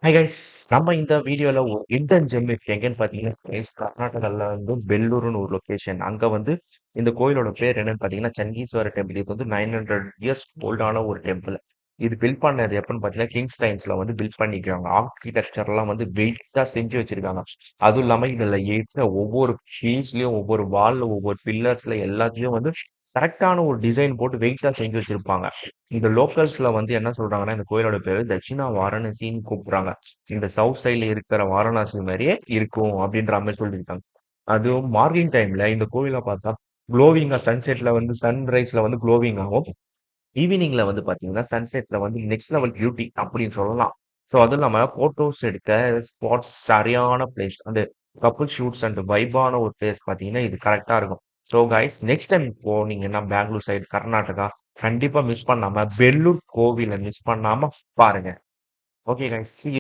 Hi guys. நம்ம இந்த வீடியோல ஒரு ஹிடன் ஜெம் இருக்கு. எங்கன்னு பார்த்தீங்கன்னா, கர்நாடகால வந்து பெல்லூருன்னு ஒரு லொகேஷன். அங்க வந்து இந்த கோயிலோட பேர் என்னன்னு பார்த்தீங்கன்னா, சண்டீஸ்வரர் டெம்பிள். இது வந்து 900 இயர்ஸ் ஓல்டான ஒரு டெம்பிள். இது பில்ட் பண்ணது எப்பன்னு பார்த்தீங்கன்னா, கிங்ஸ் டைம்ஸ்ல வந்து பில்ட் பண்ணியிருக்காங்க. ஆர்க்கிடெக்சர்லாம் வந்து வெயிட்டா செஞ்சு வச்சிருக்காங்க. அதுவும் இல்லாம இதுல இருக்கிற ஒவ்வொரு பீஸ்லயும், ஒவ்வொரு வால்ல, ஒவ்வொரு பில்லர்ஸ்ல எல்லாத்துலயும் வந்து கரெக்டான ஒரு டிசைன் போட்டு வெயிட்டா செஞ்சு வச்சிருப்பாங்க. இந்த லோக்கல்ஸ்ல வந்து என்ன சொல்றாங்கன்னா, இந்த கோயிலோட பேரு தட்சிணா வாரணாசின்னு கூப்பிடுறாங்க. இந்த சவுத் சைடுல இருக்கிற வாரணாசி மாதிரியே இருக்கும் அப்படின்ற மாதிரி சொல்லியிருக்காங்க. அதுவும் மார்னிங் டைம்ல இந்த கோயிலை பார்த்தா க்ளோவிங்கா சன்செட்ல வந்து சன்ரைஸ்ல வந்து க்ளோவிங் ஆகும். ஈவினிங்ல வந்து பாத்தீங்கன்னா சன்செட்ல வந்து நெக்ஸ்ட் லெவல் பியூட்டி அப்படின்னு சொல்லலாம். ஸோ அதுவும் இல்லாம போட்டோஸ் எடுக்க ஸ்பாட்ஸ் சரியான பிளேஸ். அந்த கப்புள் ஷூட்ஸ் அண்ட் வைபான ஒரு பிளேஸ் பாத்தீங்கன்னா இது கரெக்டா இருக்கும். ஸோ கைஸ் நெக்ஸ்ட் டைம் போனீங்கன்னா பெங்களூர் சைடு கர்நாடகா கண்டிப்பா மிஸ் பண்ணாம பெல்லூர் கோவிலை மிஸ் பண்ணாம பாருங்க. Okay guys.